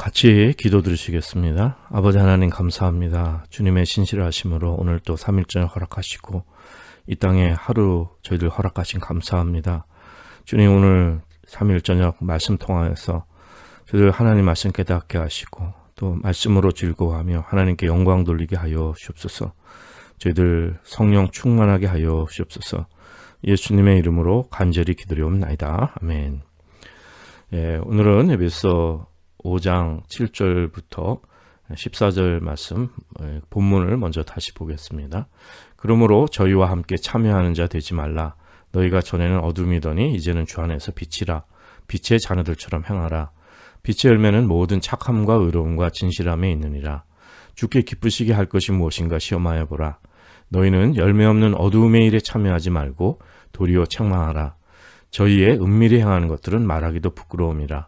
같이 기도 드리시겠습니다. 아버지 하나님 감사합니다. 주님의 신실하심으로 오늘 또 3일절 허락하시고 이 땅에 하루 저희들 허락하신 감사합니다. 주님 오늘 3일 저녁 말씀 통하여서 저희들 하나님 말씀 깨닫게 하시고 또 말씀으로 즐거워하며 하나님께 영광 돌리게 하여 주옵소서. 저희들 성령 충만하게 하여 주옵소서. 예수님의 이름으로 간절히 기도리옵나이다. 아멘. 오늘은 에베소 5장 7절부터 14절 말씀 본문을 먼저 다시 보겠습니다. 그러므로 저희와 함께 참여하는 자 되지 말라. 너희가 전에는 어둠이더니 이제는 주 안에서 빛이라. 빛의 자녀들처럼 행하라. 빛의 열매는 모든 착함과 의로움과 진실함에 있느니라. 주께 기쁘시게 할 것이 무엇인가 시험하여 보라. 너희는 열매 없는 어두움의 일에 참여하지 말고 도리어 책망하라. 저희의 은밀히 행하는 것들은 말하기도 부끄러움이라.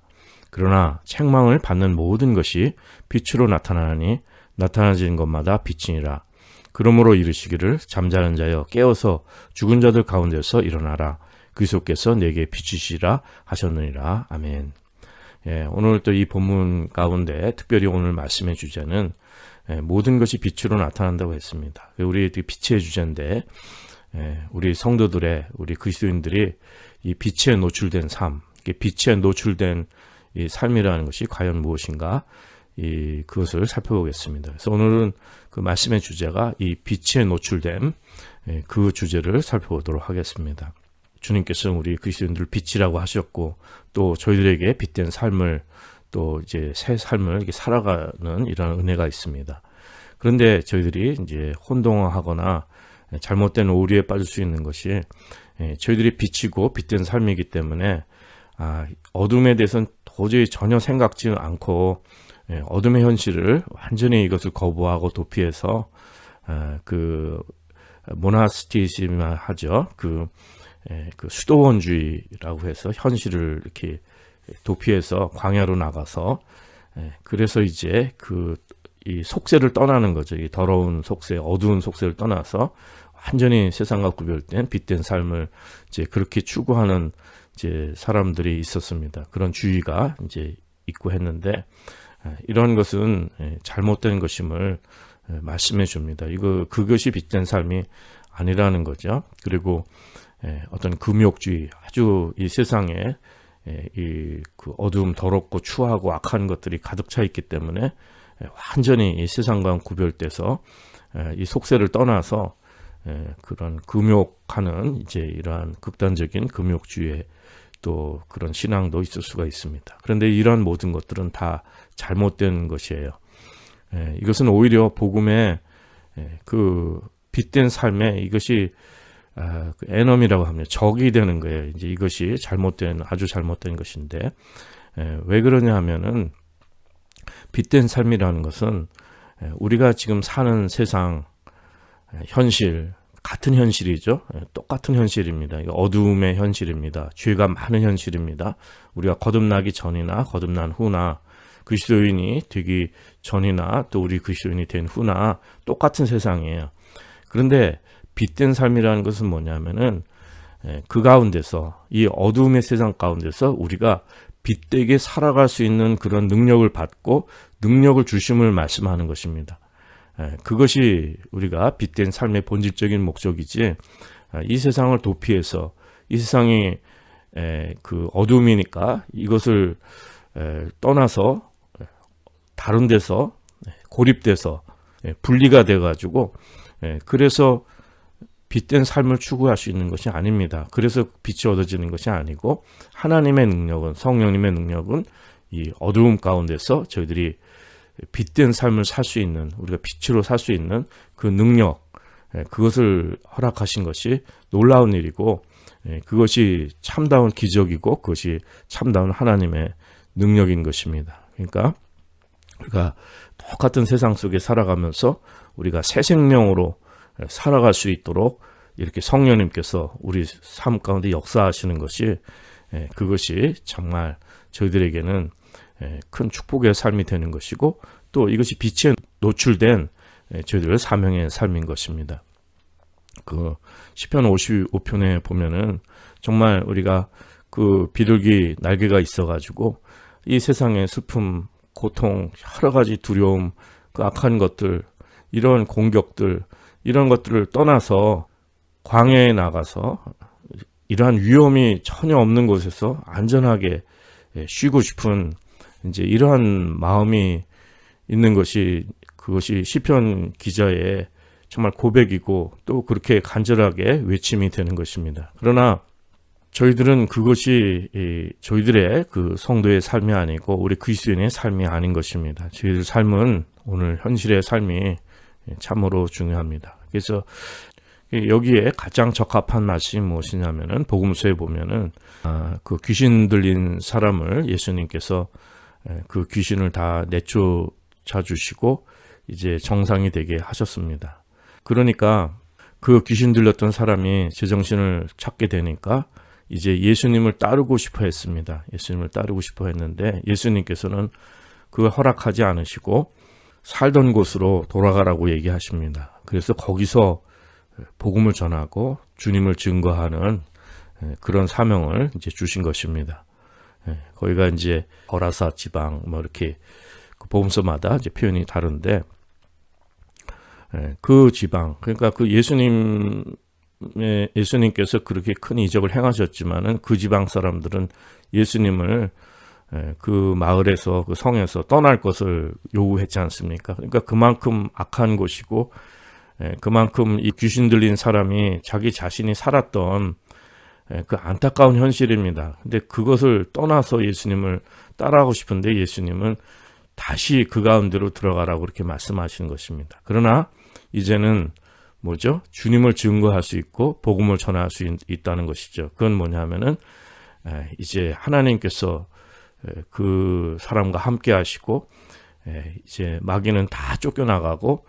그러나 책망을 받는 모든 것이 빛으로 나타나니 나타나지는 것마다 빛이니라. 그러므로 이르시기를 잠자는 자여 깨어서 죽은 자들 가운데서 일어나라. 그리스도께서 내게 비추시라 하셨느니라. 아멘. 오늘 또 이 본문 가운데 특별히 오늘 말씀의 주제는 모든 것이 빛으로 나타난다고 했습니다. 우리 빛의 주제인데 우리 성도들의 우리 그리스도인들이 이 빛에 노출된 삶, 빛에 노출된 이 삶이라는 것이 과연 무엇인가 그것을 살펴보겠습니다. 그래서 오늘은 그 말씀의 주제가 이 빛에 노출된 그 주제를 살펴보도록 하겠습니다. 주님께서 우리 그리스도인들 빛이라고 하셨고 또 저희들에게 빛된 삶을 또 이제 새 삶을 이렇게 살아가는 이런 은혜가 있습니다. 그런데 저희들이 이제 혼동하거나 잘못된 오류에 빠질 수 있는 것이 저희들이 빛이고 빛된 삶이기 때문에 어둠에 대해서는 도저히 전혀 생각지는 않고 어둠의 현실을 완전히 이것을 거부하고 도피해서 그 모나스티즘을 하죠. 그 수도원주의라고 해서 현실을 이렇게 도피해서 광야로 나가서 그래서 이제 이 속세를 떠나는 거죠. 이 더러운 속세, 어두운 속세를 떠나서 완전히 세상과 구별된 빛된 삶을 이제 그렇게 추구하는 이제 사람들이 있었습니다. 그런 주의가 이제 있고 했는데 이런 것은 잘못된 것임을 말씀해 줍니다. 그것이 빛된 삶이 아니라는 거죠. 그리고 어떤 금욕주의, 아주 이 세상에 그 어두움, 더럽고 추하고 악한 것들이 가득 차 있기 때문에 완전히 이 세상과 구별돼서 이 속세를 떠나서 그런 금욕하는 이제 이러한 극단적인 금욕주의에 또 그런 신앙도 있을 수가 있습니다. 그런데 이러한 모든 것들은 다 잘못된 것이에요. 이것은 오히려 복음의 그 빛된 삶에 이것이 그 에너미라고 합니다. 적이 되는 거예요. 이제 이것이 아주 잘못된 것인데 왜 그러냐 하면은 빛된 삶이라는 것은 우리가 지금 사는 세상 현실 같은 현실이죠. 똑같은 현실입니다. 어두움의 현실입니다. 죄가 많은 현실입니다. 우리가 거듭나기 전이나 거듭난 후나 그리스도인이 되기 전이나 또 우리 그리스도인이 된 후나 똑같은 세상이에요. 그런데 빛된 삶이라는 것은 뭐냐면은 그 가운데서 이 어두움의 세상 가운데서 우리가 빛되게 살아갈 수 있는 그런 능력을 받고 능력을 주심을 말씀하는 것입니다. 그것이 우리가 빛된 삶의 본질적인 목적이지 이 세상을 도피해서 이 세상이 그 어둠이니까 이것을 떠나서 다른 데서 고립돼서 분리가 돼가지고 그래서 빛된 삶을 추구할 수 있는 것이 아닙니다. 그래서 빛이 얻어지는 것이 아니고 하나님의 능력은 성령님의 능력은 이 어두움 가운데서 저희들이 빛된 삶을 살 수 있는 우리가 빛으로 살 수 있는 그 능력 그것을 허락하신 것이 놀라운 일이고 그것이 참다운 기적이고 그것이 참다운 하나님의 능력인 것입니다. 그러니까 우리가 똑같은 세상 속에 살아가면서 우리가 새 생명으로 살아갈 수 있도록 이렇게 성령님께서 우리 삶 가운데 역사하시는 것이 그것이 정말 저희들에게는 큰 축복의 삶이 되는 것이고 또 이것이 빛에 노출된 저희들의 사명의 삶인 것입니다. 그 시편 55편에 보면은 정말 우리가 그 비둘기 날개가 있어가지고 이 세상의 슬픔 고통, 여러 가지 두려움, 그 악한 것들, 이런 공격들, 이런 것들을 떠나서 광야에 나가서 이러한 위험이 전혀 없는 곳에서 안전하게 쉬고 싶은 이제 이러한 마음이 있는 것이, 그것이 시편 기자의 정말 고백이고 또 그렇게 간절하게 외침이 되는 것입니다. 그러나 저희들은 그것이 저희들의 그 성도의 삶이 아니고 우리 그리스도인의 삶이 아닌 것입니다. 저희들 삶은 오늘 현실의 삶이 참으로 중요합니다. 그래서 여기에 가장 적합한 말씀이 무엇이냐면은 복음서에 보면은 그 귀신 들린 사람을 예수님께서 그 귀신을 다 내쫓아 주시고 이제 정상이 되게 하셨습니다. 그러니까 그 귀신 들렸던 사람이 제정신을 찾게 되니까 이제 예수님을 따르고 싶어 했습니다. 예수님을 따르고 싶어 했는데 예수님께서는 그걸 허락하지 않으시고 살던 곳으로 돌아가라고 얘기하십니다. 그래서 거기서 복음을 전하고 주님을 증거하는 그런 사명을 이제 주신 것입니다. 거기가 이제 거라사 지방 뭐 이렇게 그 복음서마다 이제 표현이 다른데 그 지방, 그러니까 그 예수님께서 그렇게 큰 이적을 행하셨지만은 그 지방 사람들은 예수님을 그 마을에서 그 성에서 떠날 것을 요구했지 않습니까? 그러니까 그만큼 악한 곳이고 그만큼 이 귀신 들린 사람이 자기 자신이 살았던 그 안타까운 현실입니다. 근데 그것을 떠나서 예수님을 따라하고 싶은데 예수님은 다시 그 가운데로 들어가라고 그렇게 말씀하시는 것입니다. 그러나 이제는 뭐죠? 주님을 증거할 수 있고 복음을 전할 수 있다는 것이죠. 그건 뭐냐면은 이제 하나님께서 그 사람과 함께 하시고 이제 마귀는 다 쫓겨나가고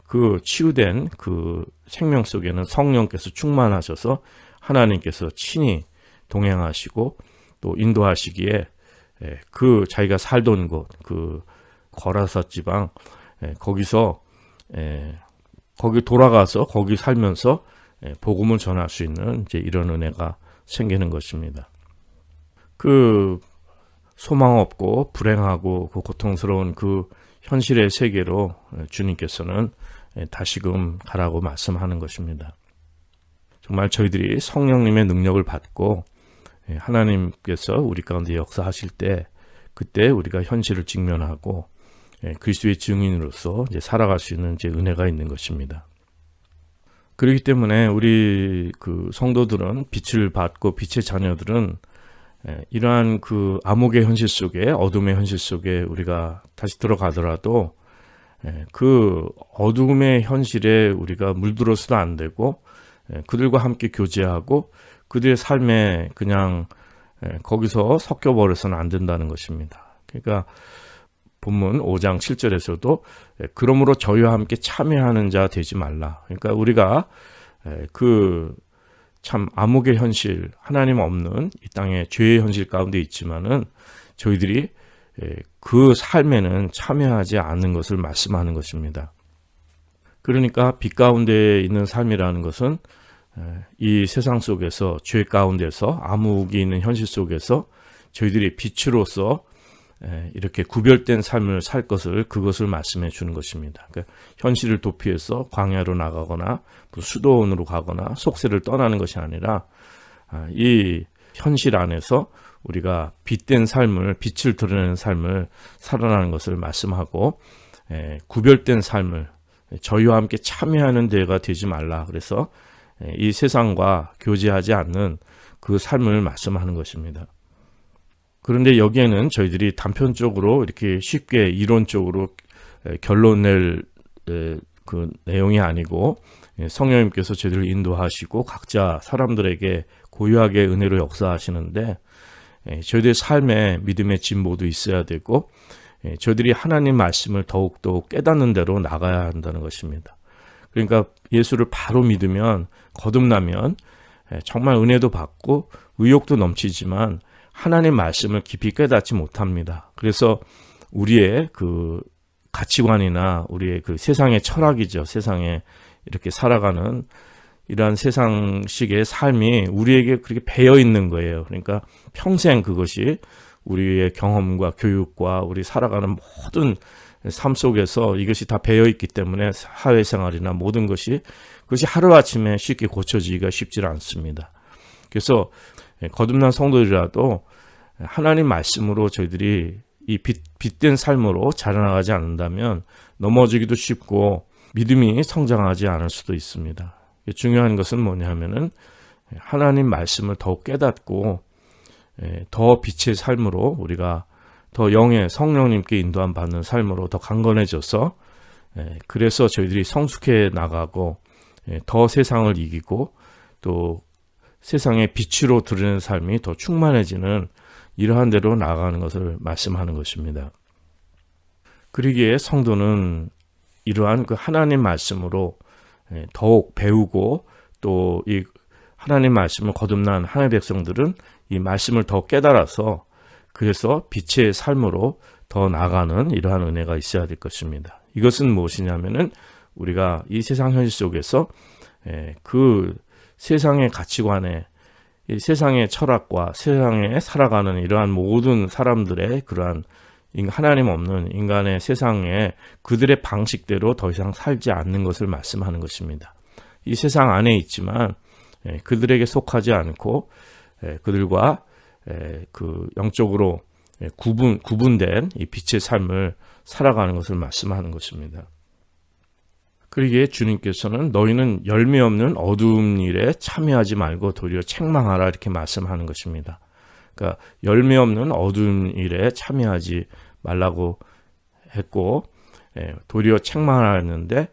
그 치유된 그 생명 속에는 성령께서 충만하셔서 하나님께서 친히 동행하시고 또 인도하시기에 그 자기가 살던 곳, 그 거라사 지방 거기서 거기 돌아가서 거기 살면서 복음을 전할 수 있는 이제 이런 은혜가 생기는 것입니다. 그 소망 없고 불행하고 그 고통스러운 그 현실의 세계로 주님께서는 다시금 가라고 말씀하는 것입니다. 정말 저희들이 성령님의 능력을 받고 하나님께서 우리 가운데 역사하실 때 그때 우리가 현실을 직면하고 그리스도의 증인으로서 이제 살아갈 수 있는 이제 은혜가 있는 것입니다. 그렇기 때문에 우리 그 성도들은 빛을 받고 빛의 자녀들은 이러한 그 암흑의 현실 속에 어둠의 현실 속에 우리가 다시 들어가더라도 그 어둠의 현실에 우리가 물들어서도 안 되고 그들과 함께 교제하고 그들의 삶에 그냥 거기서 섞여버려서는 안 된다는 것입니다. 그러니까 본문 5장 7절에서도 그러므로 저희와 함께 참여하는 자 되지 말라. 그러니까 우리가 그 참 암흑의 현실, 하나님 없는 이 땅의 죄의 현실 가운데 있지만은 저희들이 그 삶에는 참여하지 않는 것을 말씀하는 것입니다. 그러니까 빛 가운데 있는 삶이라는 것은 이 세상 속에서 죄 가운데서 암흑이 있는 현실 속에서 저희들이 빛으로서 이렇게 구별된 삶을 살 것을 그것을 말씀해 주는 것입니다. 그러니까 현실을 도피해서 광야로 나가거나 수도원으로 가거나 속세를 떠나는 것이 아니라 이 현실 안에서 우리가 빛된 삶을 빛을 드러내는 삶을 살아나는 것을 말씀하고 구별된 삶을 저희와 함께 참여하는 데가 되지 말라. 그래서 이 세상과 교제하지 않는 그 삶을 말씀하는 것입니다. 그런데 여기에는 저희들이 단편적으로 이렇게 쉽게 이론적으로 결론 낼 그 내용이 아니고 성령님께서 저희들을 인도하시고 각자 사람들에게 고유하게 은혜로 역사하시는데 저희들의 삶에 믿음의 진보도 있어야 되고 저희들이 하나님 말씀을 더욱더 깨닫는 대로 나가야 한다는 것입니다. 그러니까 예수를 바로 믿으면 거듭나면 정말 은혜도 받고 의욕도 넘치지만 하나님 말씀을 깊이 깨닫지 못합니다. 그래서 우리의 그 가치관이나 우리의 그 세상의 철학이죠. 세상에 이렇게 살아가는 이러한 세상식의 삶이 우리에게 그렇게 배어 있는 거예요. 그러니까 평생 그것이 우리의 경험과 교육과 우리 살아가는 모든 삶 속에서 이것이 다 배어 있기 때문에 사회생활이나 모든 것이 그것이 하루아침에 쉽게 고쳐지기가 쉽지 않습니다. 그래서 거듭난 성도들이라도 하나님 말씀으로 저희들이 이 빛된 삶으로 자라나가지 않는다면 넘어지기도 쉽고 믿음이 성장하지 않을 수도 있습니다. 중요한 것은 뭐냐면은 하나님 말씀을 더욱 깨닫고 더 빛의 삶으로 우리가 더 영의 성령님께 인도함 받는 삶으로 더 강건해져서 그래서 저희들이 성숙해 나가고 더 세상을 이기고 또 세상의 빛으로 드러내는 삶이 더 충만해지는 이러한 대로 나아가는 것을 말씀하는 것입니다. 그러기에 성도는 이러한 그 하나님 말씀으로 더욱 배우고 또 이 하나님 말씀을 거듭난 하나님의 백성들은 이 말씀을 더 깨달아서 그래서 빛의 삶으로 더 나아가는 이러한 은혜가 있어야 될 것입니다. 이것은 무엇이냐면은 우리가 이 세상 현실 속에서 그 세상의 가치관에 이 세상의 철학과 세상에 살아가는 이러한 모든 사람들의 그러한 하나님 없는 인간의 세상에 그들의 방식대로 더 이상 살지 않는 것을 말씀하는 것입니다. 이 세상 안에 있지만 그들에게 속하지 않고 그들과 그 영적으로 구분된 이 빛의 삶을 살아가는 것을 말씀하는 것입니다. 그러기에 주님께서는 너희는 열매 없는 어두운 일에 참여하지 말고 도리어 책망하라 이렇게 말씀하는 것입니다. 그러니까 열매 없는 어두운 일에 참여하지 말라고 했고 도리어 책망하라 했는데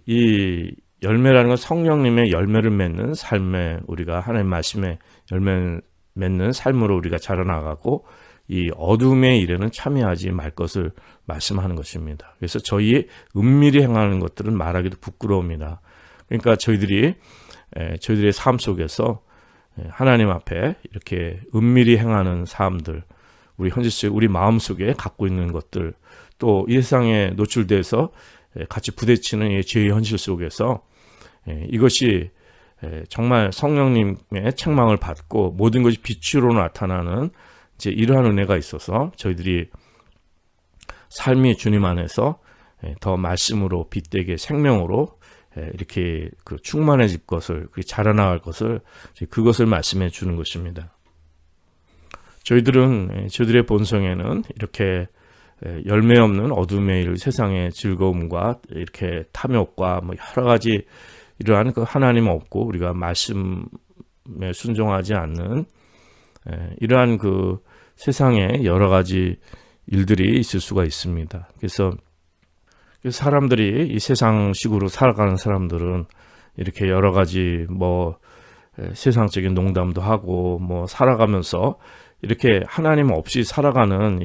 이 열매라는 건 성령님의 열매를 맺는 삶에 우리가 하나님 말씀에 열매 맺는 삶으로 우리가 자라나가고 이 어둠의 일에는 참여하지 말 것을 말씀하는 것입니다. 그래서 저희의 은밀히 행하는 것들은 말하기도 부끄러웁니다. 그러니까 저희들의 삶 속에서 하나님 앞에 이렇게 은밀히 행하는 삶들, 우리 현실 속에 우리 마음 속에 갖고 있는 것들, 또 이 세상에 노출돼서 같이 부딪히는 이 죄의 현실 속에서 이것이 정말 성령님의 책망을 받고 모든 것이 빛으로 나타나는 이제 이러한 은혜가 있어서 저희들이 삶이 주님 안에서 더 말씀으로 빛되게 생명으로 이렇게 그 충만해질 것을 자라나갈 것을 그것을 말씀해 주는 것입니다. 저희들의 본성에는 이렇게 열매 없는 어둠의 일, 세상의 즐거움과 이렇게 탐욕과 뭐 여러 가지 이러한 그 하나님 없고 우리가 말씀에 순종하지 않는 이러한 그 세상에 여러 가지 일들이 있을 수가 있습니다. 그래서 사람들이 이 세상식으로 살아가는 사람들은 이렇게 여러 가지 뭐 세상적인 농담도 하고 뭐 살아가면서 이렇게 하나님 없이 살아가는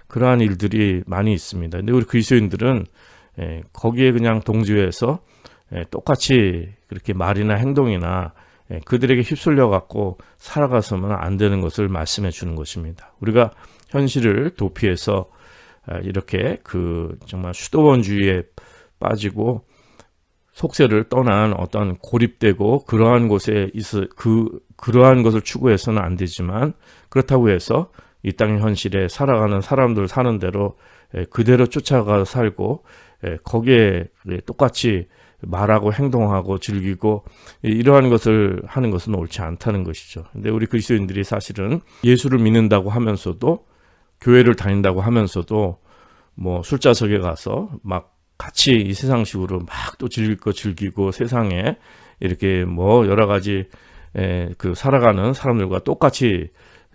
그러한 일들이 많이 있습니다. 근데 우리 그리스도인들은 거기에 그냥 동조해서 똑같이 그렇게 말이나 행동이나 그들에게 휩쓸려 갖고 살아가서는 안 되는 것을 말씀해 주는 것입니다. 우리가 현실을 도피해서 이렇게 그 정말 수도원주의에 빠지고 속세를 떠난 어떤 고립되고 그러한 곳에 그러한 것을 추구해서는 안 되지만 그렇다고 해서 이 땅의 현실에 살아가는 사람들 사는 대로 그대로 쫓아가 살고 거기에 똑같이 말하고 행동하고 즐기고 이러한 것을 하는 것은 옳지 않다는 것이죠. 근데 우리 그리스도인들이 사실은 예수를 믿는다고 하면서도 교회를 다닌다고 하면서도 뭐 술자석에 가서 막 같이 이 세상식으로 막 또 즐길 거 즐기고 세상에 이렇게 뭐 여러 가지 그 살아가는 사람들과 똑같이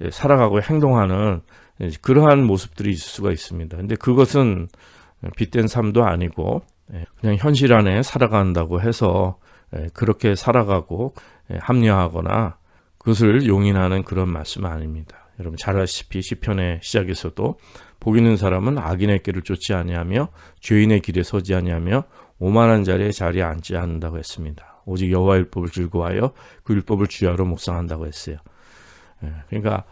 살아가고 행동하는 그러한 모습들이 있을 수가 있습니다. 근데 그것은 빛된 삶도 아니고 그냥 현실 안에 살아간다고 해서 그렇게 살아가고 합리화하거나 그것을 용인하는 그런 말씀은 아닙니다. 여러분 잘 아시다시피 시편의 시작에서도 복 있는 사람은 악인의 길을 쫓지 아니하며 죄인의 길에 서지 아니하며 오만한 자리에 앉지 않는다고 했습니다. 오직 여호와의 율법을 즐거워하여 그 율법을 주야로 묵상한다고 했어요. 그러니까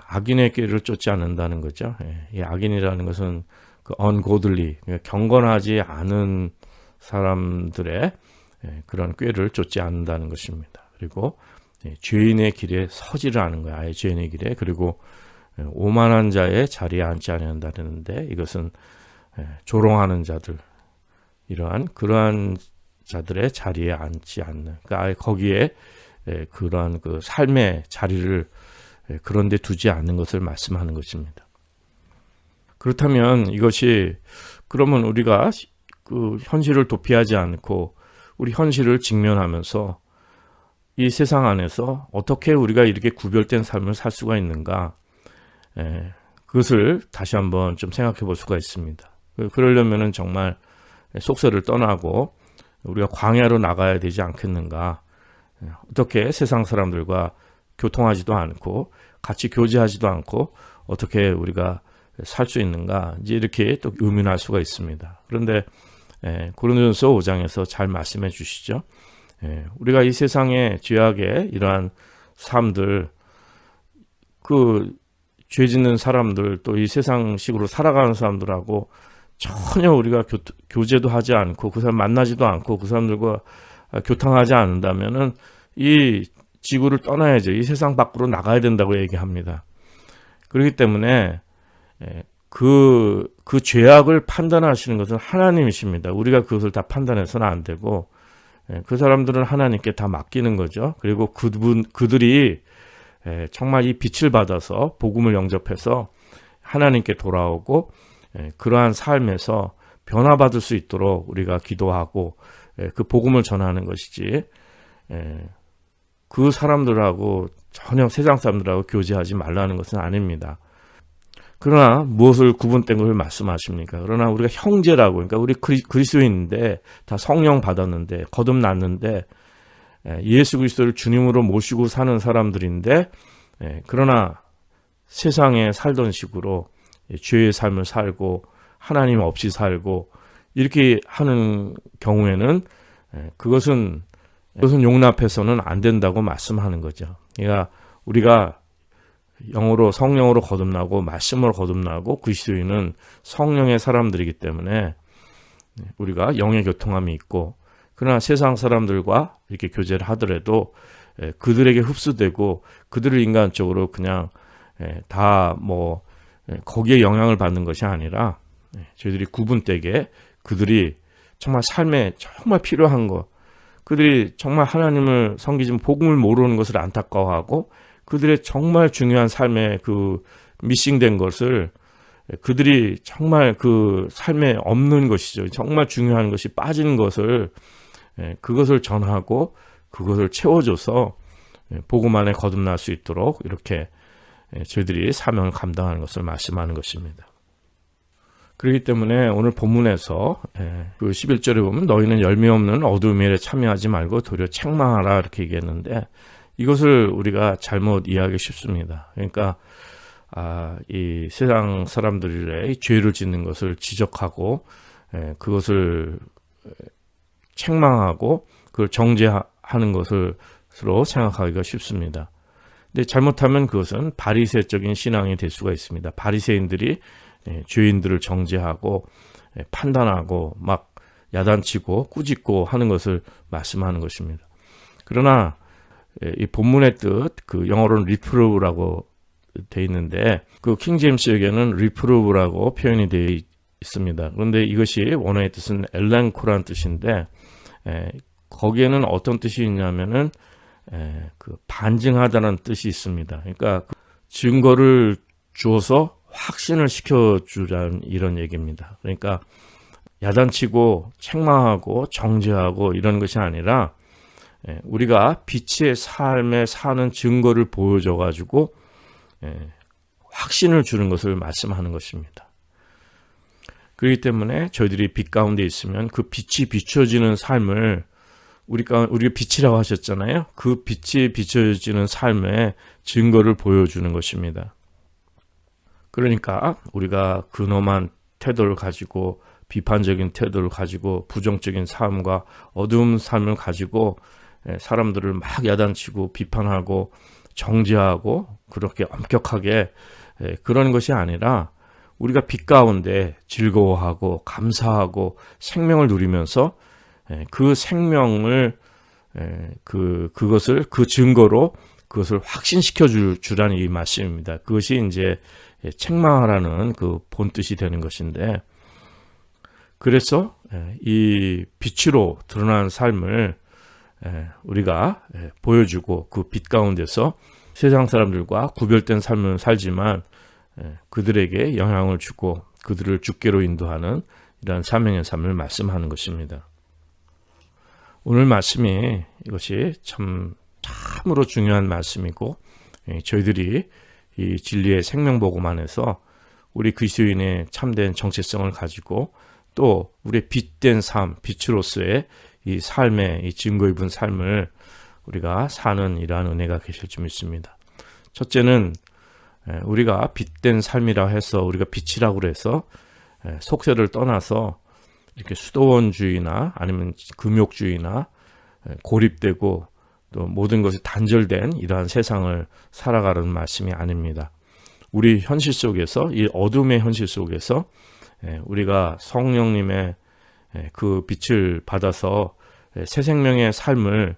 악인의 길을 쫓지 않는다는 거죠. 이 악인이라는 것은 그 ungodly, 경건하지 않은 사람들의 그런 꾀를 쫓지 않는다는 것입니다. 그리고 죄인의 길에 서지를 않은 거예요. 아예 죄인의 길에. 그리고 오만한 자의 자리에 앉지 아니한다는데 이것은 조롱하는 자들 그러한 자들의 자리에 앉지 않는 그러니까 거기에 그러한 그 삶의 자리를 그런 데 두지 않는 것을 말씀하는 것입니다. 그렇다면 이것이 그러면 우리가 그 현실을 도피하지 않고 우리 현실을 직면하면서 이 세상 안에서 어떻게 우리가 이렇게 구별된 삶을 살 수가 있는가? 그것을 다시 한번 좀 생각해 볼 수가 있습니다. 그러려면은 정말 속세를 떠나고 우리가 광야로 나가야 되지 않겠는가? 어떻게 세상 사람들과 교통하지도 않고 같이 교제하지도 않고 어떻게 우리가 살 수 있는가? 이제 이렇게 또 의문할 수가 있습니다. 그런데 고린도전서 5장에서 잘 말씀해 주시죠. 우리가 이 세상의 죄악의 이러한 삶들, 그 죄 짓는 사람들, 또 이 세상식으로 살아가는 사람들하고 전혀 우리가 교제도 하지 않고 그 사람 만나지도 않고 그 사람들과 교통하지 않는다면은 이 지구를 떠나야죠. 이 세상 밖으로 나가야 된다고 얘기합니다. 그렇기 때문에 그 죄악을 판단하시는 것은 하나님이십니다. 우리가 그것을 다 판단해서는 안 되고 그 사람들은 하나님께 다 맡기는 거죠. 그리고 그들이 정말 이 빛을 받아서 복음을 영접해서 하나님께 돌아오고 그러한 삶에서 변화받을 수 있도록 우리가 기도하고 그 복음을 전하는 것이지 그 사람들하고 전혀 세상 사람들하고 교제하지 말라는 것은 아닙니다. 그러나 무엇을 구분된 것을 말씀하십니까? 그러나 우리가 형제라고 그러니까 우리 그리스도인인데 다 성령 받았는데 거듭났는데 예수 그리스도를 주님으로 모시고 사는 사람들인데 그러나 세상에 살던 식으로 죄의 삶을 살고 하나님 없이 살고 이렇게 하는 경우에는 그것은 용납해서는 안 된다고 말씀하는 거죠. 그러니까 우리가 영으로 성령으로 거듭나고 말씀으로 거듭나고 그리스도인은 성령의 사람들이기 때문에 우리가 영의 교통함이 있고 그러나 세상 사람들과 이렇게 교제를 하더라도 그들에게 흡수되고 그들을 인간적으로 그냥 다 뭐 거기에 영향을 받는 것이 아니라 저희들이 구분되게 그들이 정말 삶에 정말 필요한 것 그들이 정말 하나님을 섬기지 복음을 모르는 것을 안타까워하고 그들의 정말 중요한 삶에 그 미싱된 것을 그들이 정말 그 삶에 없는 것이죠. 정말 중요한 것이 빠진 것을 그것을 전하고 그것을 채워줘서 복음 안에 거듭날 수 있도록 이렇게 저희들이 사명을 감당하는 것을 말씀하는 것입니다. 그렇기 때문에 오늘 본문에서 그 11절에 보면 너희는 열매 없는 어두운 일에 참여하지 말고 도리어 책망하라 이렇게 얘기했는데 이것을 우리가 잘못 이해하기 쉽습니다. 그러니까 이 세상 사람들의 죄를 짓는 것을 지적하고 그것을 책망하고 그걸 정죄하는 것으로 생각하기가 쉽습니다. 근데 잘못하면 그것은 바리새적인 신앙이 될 수가 있습니다. 바리새인들이 죄인들을 정죄하고 판단하고 막 야단치고 꾸짖고 하는 것을 말씀하는 것입니다. 그러나 이 본문의 뜻, 그 영어로는 reprove라고 되어 있는데 그 킹제임스에게는 reprove라고 표현이 되어 있습니다. 그런데 이것이 원어의 뜻은 엘랭코라는 뜻인데 거기에는 어떤 뜻이 있냐면은 그 반증하다는 뜻이 있습니다. 그러니까 그 증거를 주어서 확신을 시켜주자는 이런 얘기입니다. 그러니까 야단치고 책망하고 정죄하고 이런 것이 아니라 우리가 빛의 삶에 사는 증거를 보여줘가지고 확신을 주는 것을 말씀하는 것입니다. 그렇기 때문에 저희들이 빛 가운데 있으면 그 빛이 비춰지는 삶을 우리가 빛이라고 하셨잖아요. 그 빛이 비춰지는 삶의 증거를 보여주는 것입니다. 그러니까 우리가 근엄한 태도를 가지고 비판적인 태도를 가지고 부정적인 삶과 어두운 삶을 가지고 사람들을 막 야단치고 비판하고 정죄하고 그렇게 엄격하게 그런 것이 아니라 우리가 빛 가운데 즐거워하고 감사하고 생명을 누리면서 그 생명을 그것을 그 증거로 그것을 확신시켜 주라는 이 말씀입니다. 그것이 이제 책망하라는 그 본뜻이 되는 것인데, 그래서 이 빛으로 드러난 삶을 우리가 보여주고 그 빛 가운데서 세상 사람들과 구별된 삶을 살지만 그들에게 영향을 주고 그들을 주께로 인도하는 이러한 사명의 삶을 말씀하는 것입니다. 오늘 말씀이 이것이 참으로 중요한 말씀이고, 저희들이 이 진리의 생명복음 안에서 우리 그리스도인의 참된 정체성을 가지고 또 우리의 빛된 삶, 빛으로서의 이 삶의 이 증거 입은 삶을 우리가 사는 이러한 은혜가 계실 줄 믿습니다. 첫째는 우리가 빛된 삶이라 해서, 우리가 빛이라고 해서 속세를 떠나서 이렇게 수도원주의나 아니면 금욕주의나 고립되고 또 모든 것이 단절된 이러한 세상을 살아가는 말씀이 아닙니다. 우리 현실 속에서, 이 어둠의 현실 속에서 우리가 성령님의 그 빛을 받아서 새 생명의 삶을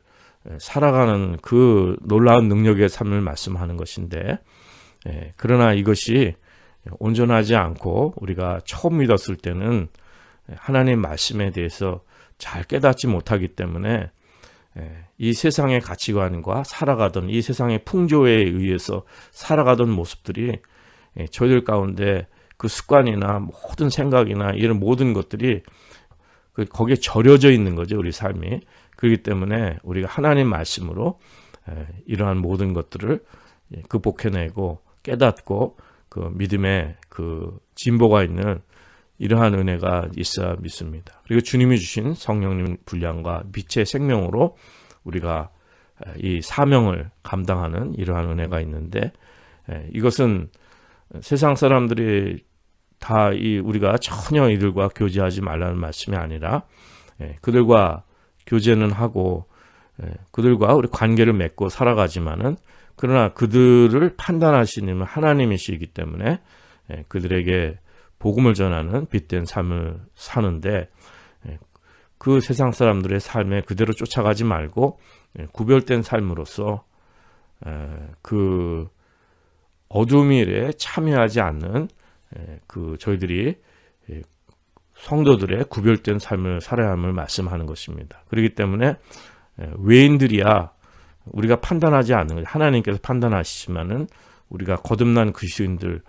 살아가는 그 놀라운 능력의 삶을 말씀하는 것인데, 그러나 이것이 온전하지 않고 우리가 처음 믿었을 때는 하나님 말씀에 대해서 잘 깨닫지 못하기 때문에 이 세상의 가치관과 살아가던 이 세상의 풍조에 의해서 살아가던 모습들이 저희들 가운데 그 습관이나 모든 생각이나 이런 모든 것들이 거기에 절여져 있는 거죠, 우리 삶이. 그렇기 때문에 우리가 하나님 말씀으로 이러한 모든 것들을 극복해내고 깨닫고 그 믿음의 그 진보가 있는 이러한 은혜가 있어야 믿습니다. 그리고 주님이 주신 성령님 분량과 빛의 생명으로 우리가 이 사명을 감당하는 이러한 은혜가 있는데, 이것은 세상 사람들이 다 우리가 전혀 이들과 교제하지 말라는 말씀이 아니라 그들과 교제는 하고 그들과 우리 관계를 맺고 살아가지만은, 그러나 그들을 판단하시는 하나님이시기 때문에 그들에게 복음을 전하는 빛된 삶을 사는데, 그 세상 사람들의 삶에 그대로 쫓아가지 말고 구별된 삶으로서 그 어둠의 일에 참여하지 않는 그 저희들이 성도들의 구별된 삶을 살아야 함을 말씀하는 것입니다. 그렇기 때문에 외인들이야 우리가 판단하지 않는, 하나님께서 판단하시지만은 우리가 거듭난 그리스도인들,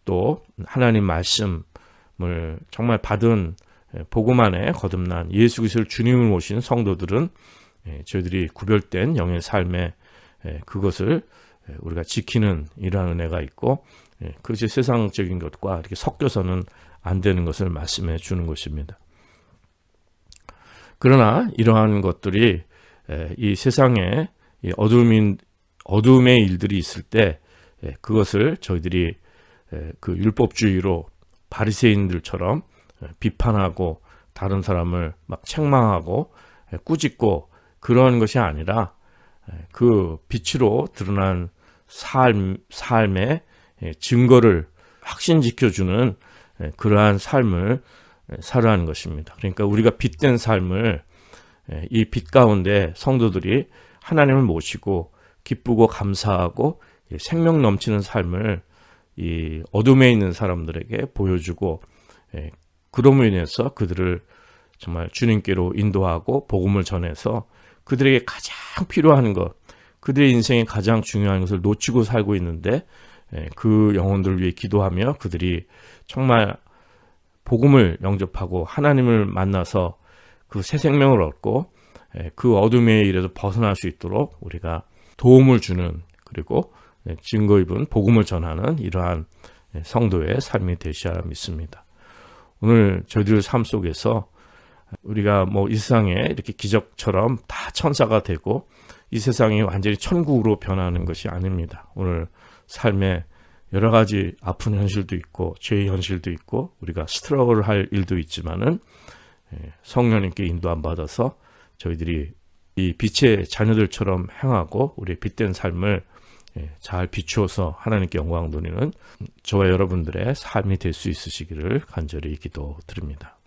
또 하나님 말씀을 정말 받은 복음 안에 거듭난 예수 그리스도를 주님을 모신 성도들은 저희들이 구별된 영의 삶에 그것을 우리가 지키는 이러한 은혜가 있고, 그것이 세상적인 것과 이렇게 섞여서는 안 되는 것을 말씀해 주는 것입니다. 그러나 이러한 것들이 이 세상에 어둠의 일들이 있을 때 그것을 저희들이 그 율법주의로 바리새인들처럼 비판하고 다른 사람을 막 책망하고 꾸짖고 그러한 것이 아니라 그 빛으로 드러난 삶의 증거를 확신지켜주는 그러한 삶을 살아가는 것입니다. 그러니까 우리가 빛된 삶을, 이 빛 가운데 성도들이 하나님을 모시고 기쁘고 감사하고 생명 넘치는 삶을 이 어둠에 있는 사람들에게 보여주고, 그럼으로 인해서 그들을 정말 주님께로 인도하고 복음을 전해서 그들에게 가장 필요한 것, 그들의 인생에 가장 중요한 것을 놓치고 살고 있는데, 그 영혼들을 위해 기도하며 그들이 정말 복음을 영접하고 하나님을 만나서 그 새 생명을 얻고 그 어둠의 일에서 벗어날 수 있도록 우리가 도움을 주는, 그리고 증거 입은 복음을 전하는 이러한 성도의 삶이 되셔야 믿습니다. 오늘 저희들 삶 속에서 우리가 이 세상에 이렇게 기적처럼 다 천사가 되고 이 세상이 완전히 천국으로 변하는 것이 아닙니다. 오늘 삶에 여러 가지 아픈 현실도 있고 죄의 현실도 있고 우리가 스트러글을 할 일도 있지만은 성령님께 인도 안 받아서 저희들이 이 빛의 자녀들처럼 행하고 우리의 빛된 삶을 잘 비추어서 하나님께 영광 돌리는 저와 여러분들의 삶이 될 수 있으시기를 간절히 기도드립니다.